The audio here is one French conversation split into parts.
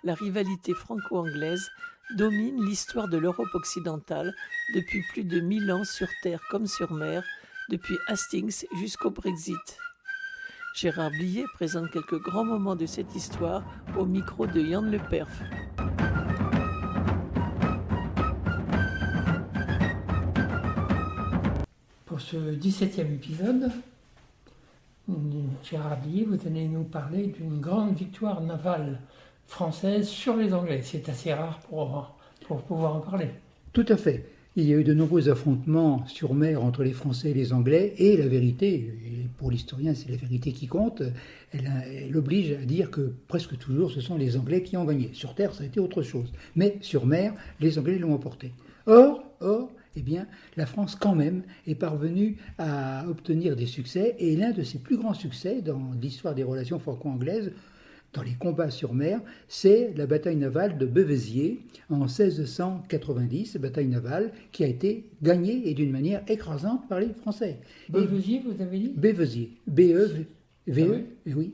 la rivalité franco-anglaise domine l'histoire de l'Europe occidentale depuis plus de 1000 ans sur terre comme sur mer, depuis Hastings jusqu'au Brexit. Gérard Blier présente quelques grands moments de cette histoire au micro de Yann Le Perf. Pour ce 17e épisode, Gérard Blier, vous allez nous parler d'une grande victoire navale française sur les Anglais. C'est assez rare pour pouvoir en parler. Tout à fait. Il y a eu de nombreux affrontements sur mer entre les Français et les Anglais, et la vérité, et pour l'historien c'est la vérité qui compte, elle oblige à dire que presque toujours ce sont les Anglais qui ont gagné. Sur terre ça a été autre chose, mais sur mer les Anglais l'ont emporté. Or, eh bien, la France quand même est parvenue à obtenir des succès, et l'un de ses plus grands succès dans l'histoire des relations franco-anglaises, dans les combats sur mer, c'est la bataille navale de Beauvaisis en 1690, bataille navale qui a été gagnée et d'une manière écrasante par les Français. Beauvaisis, vous avez dit Beauvaisis, B-E-V-E, oui.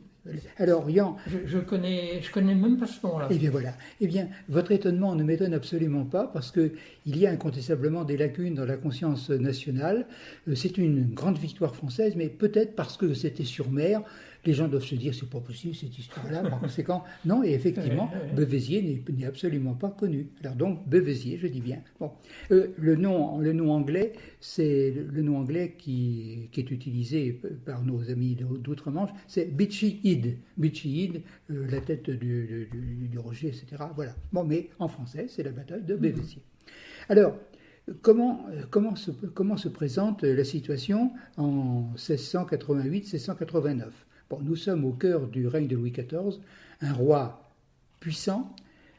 Alors, Yann, je connais même pas ce nom-là. Eh bien voilà. Eh bien, votre étonnement ne m'étonne absolument pas parce que il y a incontestablement des lacunes dans la conscience nationale. C'est une grande victoire française, mais peut-être parce que c'était sur mer, les gens doivent se dire c'est pas possible cette histoire-là. Par conséquent, non. Et effectivement, Beauvaisis n'est absolument pas connu. Alors donc Beauvaisis, je dis bien. Bon, le nom anglais, c'est le nom anglais qui est utilisé par nos amis d'outre-Manche, c'est Beachy Head. Beachy Head, la tête du rocher, etc. Voilà. Bon, mais en français, c'est la bataille de Beauvaisis. Alors, comment se présente la situation en 1688-1689 ? Bon, nous sommes au cœur du règne de Louis XIV, un roi puissant,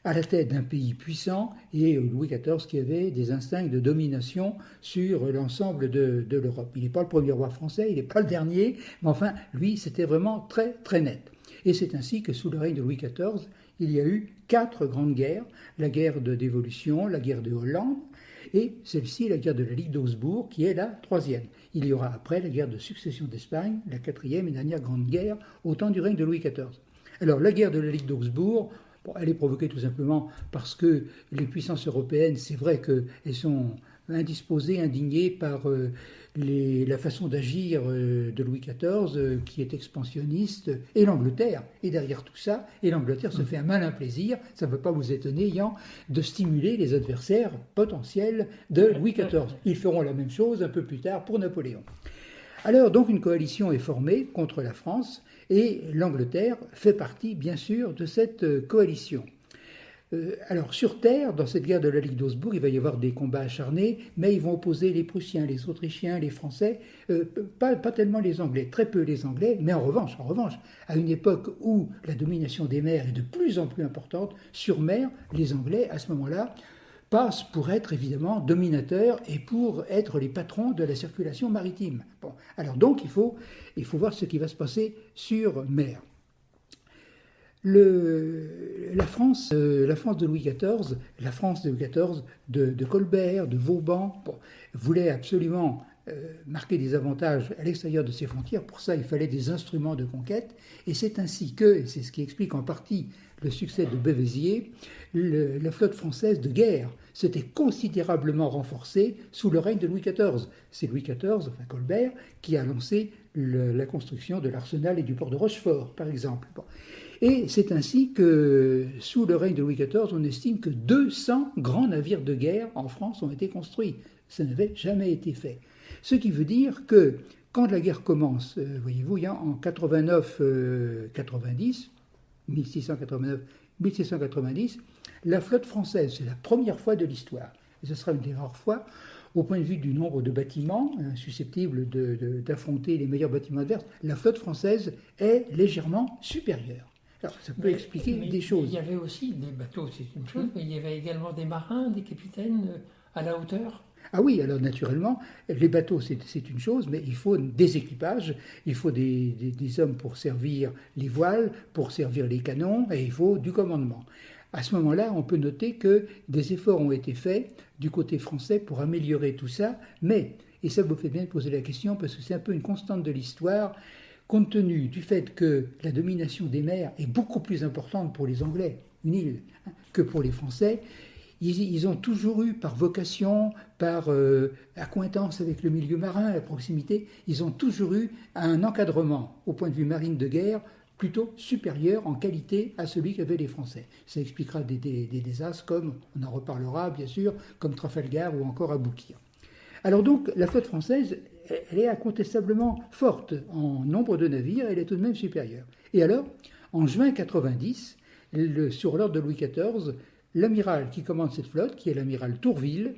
à la tête d'un pays puissant, et Louis XIV qui avait des instincts de domination sur l'ensemble de l'Europe. Il n'est pas le premier roi français, il n'est pas le dernier, mais enfin, lui, c'était vraiment très, très net. Et c'est ainsi que sous le règne de Louis XIV, il y a eu 4 grandes guerres, la guerre de Dévolution, la guerre de Hollande, et celle-ci, la guerre de la Ligue d'Augsbourg, qui est la 3e. Il y aura après la guerre de succession d'Espagne, la 4e et dernière grande guerre, au temps du règne de Louis XIV. Alors, la guerre de la Ligue d'Augsbourg, elle est provoquée tout simplement parce que les puissances européennes, c'est vrai qu'elles sont indisposées, indignées par la façon d'agir de Louis XIV, qui est expansionniste, et l'Angleterre. Et derrière tout ça, et l'Angleterre se fait un malin plaisir, ça ne peut pas vous étonner, Yann, de stimuler les adversaires potentiels de Louis XIV. Ils feront la même chose un peu plus tard pour Napoléon. Alors, donc, une coalition est formée contre la France, et l'Angleterre fait partie, bien sûr, de cette coalition. Alors, sur terre, dans cette guerre de la Ligue d'Augsbourg, il va y avoir des combats acharnés, mais ils vont opposer les Prussiens, les Autrichiens, les Français, pas tellement les Anglais, très peu les Anglais, mais en revanche, à une époque où la domination des mers est de plus en plus importante, sur mer, les Anglais, à ce moment-là, passent pour être évidemment dominateurs et pour être les patrons de la circulation maritime. Bon, alors donc il faut voir ce qui va se passer sur mer. La France de Louis XIV, de Colbert, de Vauban, voulait absolument marquer des avantages à l'extérieur de ses frontières. Pour ça, il fallait des instruments de conquête. Et c'est ainsi que, et c'est ce qui explique en partie le succès de Beauvaisis, la flotte française de guerre s'était considérablement renforcée sous le règne de Louis XIV. C'est Louis XIV, enfin Colbert, qui a lancé la construction de l'arsenal et du port de Rochefort, par exemple. Bon. Et c'est ainsi que, sous le règne de Louis XIV, on estime que 200 grands navires de guerre en France ont été construits. Ça n'avait jamais été fait. Ce qui veut dire que, quand la guerre commence, voyez-vous, en 89-90, 1689-1690, la flotte française, c'est la première fois de l'histoire, et ce sera une des rares fois, au point de vue du nombre de bâtiments susceptibles d'affronter les meilleurs bâtiments adverses, la flotte française est légèrement supérieure. Alors, ça peut expliquer des choses. Il y avait aussi des bateaux, c'est une chose, mais il y avait également des marins, des capitaines à la hauteur. Ah oui, alors naturellement, les bateaux, c'est une chose, mais il faut des équipages, il faut des hommes pour servir les voiles, pour servir les canons, et il faut du commandement. À ce moment-là, on peut noter que des efforts ont été faits du côté français pour améliorer tout ça, mais, et ça vous fait bien de poser la question, parce que c'est un peu une constante de l'histoire, compte tenu du fait que la domination des mers est beaucoup plus importante pour les Anglais, une île, hein, que pour les Français. Ils ont toujours eu, par vocation, par accointance avec le milieu marin, la proximité, ils ont toujours eu un encadrement, au point de vue marine de guerre, plutôt supérieur en qualité à celui qu'avaient les Français. Ça expliquera des désastres comme, on en reparlera bien sûr, comme Trafalgar ou encore Aboukir. Alors donc, la flotte française, elle est incontestablement forte en nombre de navires, elle est tout de même supérieure. Et alors, en juin 90, sur l'ordre de Louis XIV, l'amiral qui commande cette flotte, qui est l'amiral Tourville,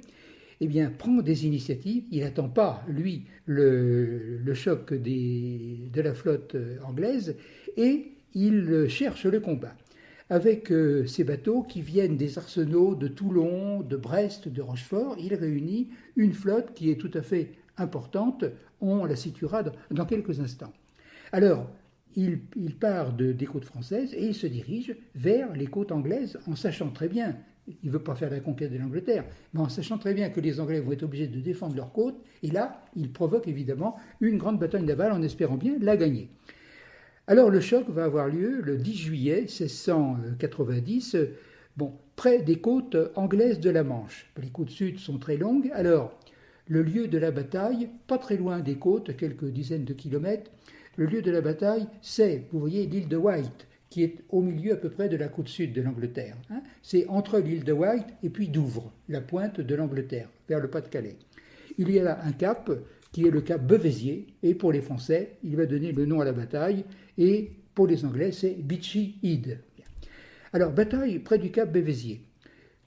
eh bien, prend des initiatives. Il n'attend pas, lui, le choc de la flotte anglaise, et il cherche le combat. Avec ces bateaux qui viennent des arsenaux de Toulon, de Brest, de Rochefort, il réunit une flotte qui est tout à fait importante. On la situera dans quelques instants. Alors, il part des côtes françaises et il se dirige vers les côtes anglaises en sachant très bien, il ne veut pas faire la conquête de l'Angleterre, mais en sachant très bien que les Anglais vont être obligés de défendre leurs côtes, et là, il provoque évidemment une grande bataille navale en espérant bien la gagner. Alors le choc va avoir lieu le 10 juillet 1690, près des côtes anglaises de la Manche. Les côtes sud sont très longues, alors le lieu de la bataille, pas très loin des côtes, quelques dizaines de kilomètres, le lieu de la bataille, c'est, vous voyez, l'île de Wight, qui est au milieu à peu près de la côte sud de l'Angleterre. Hein. C'est entre l'île de Wight et puis Douvres, la pointe de l'Angleterre, vers le Pas-de-Calais. Il y a là un cap qui est le cap Bevésier, et pour les Français, il va donner le nom à la bataille, et pour les Anglais, c'est Beachy Head. Alors, bataille près du cap Bevésier.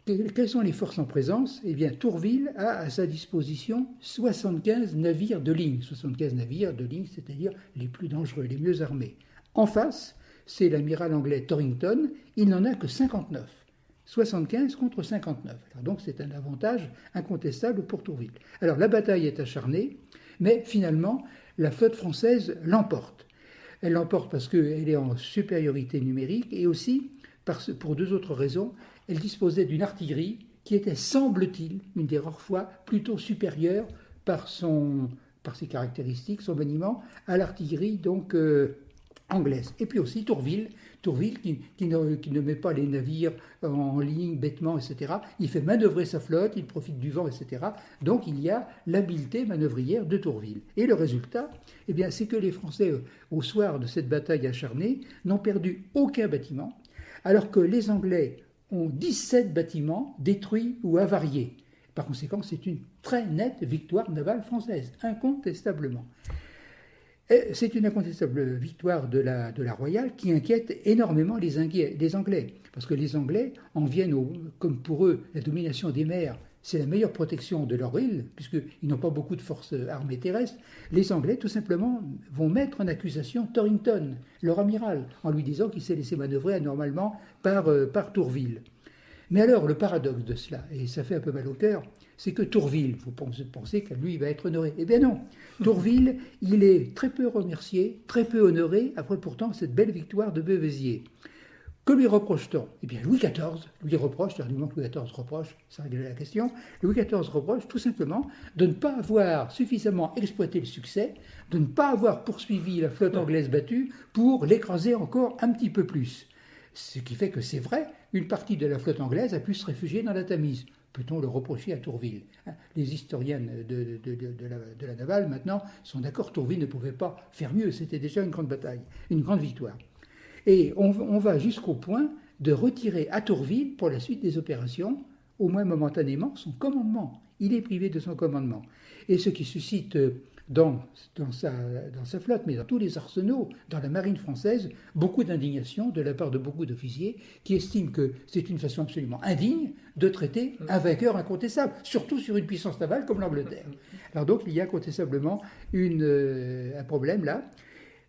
Quelles sont les forces en présence? Eh bien, Tourville a à sa disposition 75 navires de ligne. 75 navires de ligne, c'est-à-dire les plus dangereux, les mieux armés. En face, c'est l'amiral anglais Torrington, il n'en a que 59. 75 contre 59. Alors donc c'est un avantage incontestable pour Tourville. Alors la bataille est acharnée, mais finalement, la flotte française l'emporte. Elle l'emporte parce qu'elle est en supériorité numérique et aussi pour deux autres raisons. Elle disposait d'une artillerie qui était, semble-t-il, une des rares fois, plutôt supérieure par ses caractéristiques, son maniement, à l'artillerie donc anglaise. Et puis aussi Tourville qui ne met pas les navires en ligne bêtement, etc. Il fait manœuvrer sa flotte, il profite du vent, etc. Donc il y a l'habileté manœuvrière de Tourville. Et le résultat, eh bien, c'est que les Français, au soir de cette bataille acharnée, n'ont perdu aucun bâtiment, alors que les Anglais ont 17 bâtiments détruits ou avariés. Par conséquent, c'est une très nette victoire navale française, incontestablement. Et c'est une incontestable victoire de la Royale qui inquiète énormément les Anglais. Parce que les Anglais en viennent, comme pour eux, la domination des mers, c'est la meilleure protection de leur île, puisqu'ils n'ont pas beaucoup de forces armées terrestres. Les Anglais, tout simplement, vont mettre en accusation Torrington, leur amiral, en lui disant qu'il s'est laissé manœuvrer anormalement par Tourville. Mais alors, le paradoxe de cela, et ça fait un peu mal au cœur, c'est que Tourville, vous pensez que lui, il va être honoré. Eh bien non, Tourville, il est très peu remercié, très peu honoré, après pourtant cette belle victoire de Bevésier. Que lui reproche-t-on? Eh bien, Louis XIV lui reproche, du moment que Louis XIV reproche, ça règle la question, Louis XIV reproche tout simplement de ne pas avoir suffisamment exploité le succès, de ne pas avoir poursuivi la flotte anglaise battue pour l'écraser encore un petit peu plus. Ce qui fait que c'est vrai, une partie de la flotte anglaise a pu se réfugier dans la Tamise. Peut-on le reprocher à Tourville? Les historiens de la navale, maintenant, sont d'accord, Tourville ne pouvait pas faire mieux, c'était déjà une grande bataille, une grande victoire. Et on va jusqu'au point de retirer à Tourville, pour la suite des opérations, au moins momentanément, son commandement. Il est privé de son commandement. Et ce qui suscite dans sa flotte, mais dans tous les arsenaux, dans la marine française, beaucoup d'indignation de la part de beaucoup d'officiers qui estiment que c'est une façon absolument indigne de traiter un vainqueur incontestable, surtout sur une puissance navale comme l'Angleterre. Alors donc il y a incontestablement un problème là.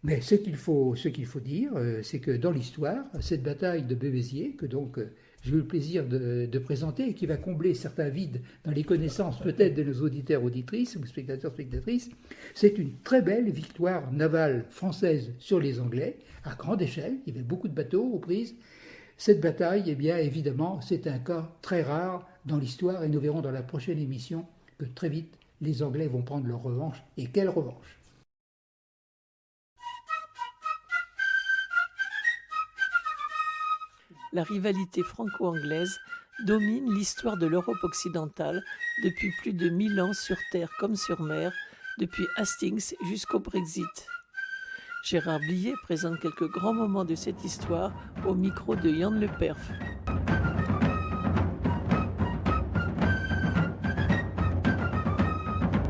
Mais ce qu'il faut dire, c'est que dans l'histoire, cette bataille de Bevésier, que donc j'ai eu le plaisir de présenter et qui va combler certains vides dans les connaissances peut-être de nos auditeurs, auditrices ou spectateurs, spectatrices, c'est une très belle victoire navale française sur les Anglais, à grande échelle. Il y avait beaucoup de bateaux aux prises. Cette bataille, eh bien, évidemment, c'est un cas très rare dans l'histoire et nous verrons dans la prochaine émission que très vite, les Anglais vont prendre leur revanche. Et quelle revanche! la rivalité franco-anglaise domine l'histoire de l'Europe occidentale depuis plus de 1000 ans sur terre comme sur mer, depuis Hastings jusqu'au Brexit. Gérard Blier présente quelques grands moments de cette histoire au micro de Yann Le Perf.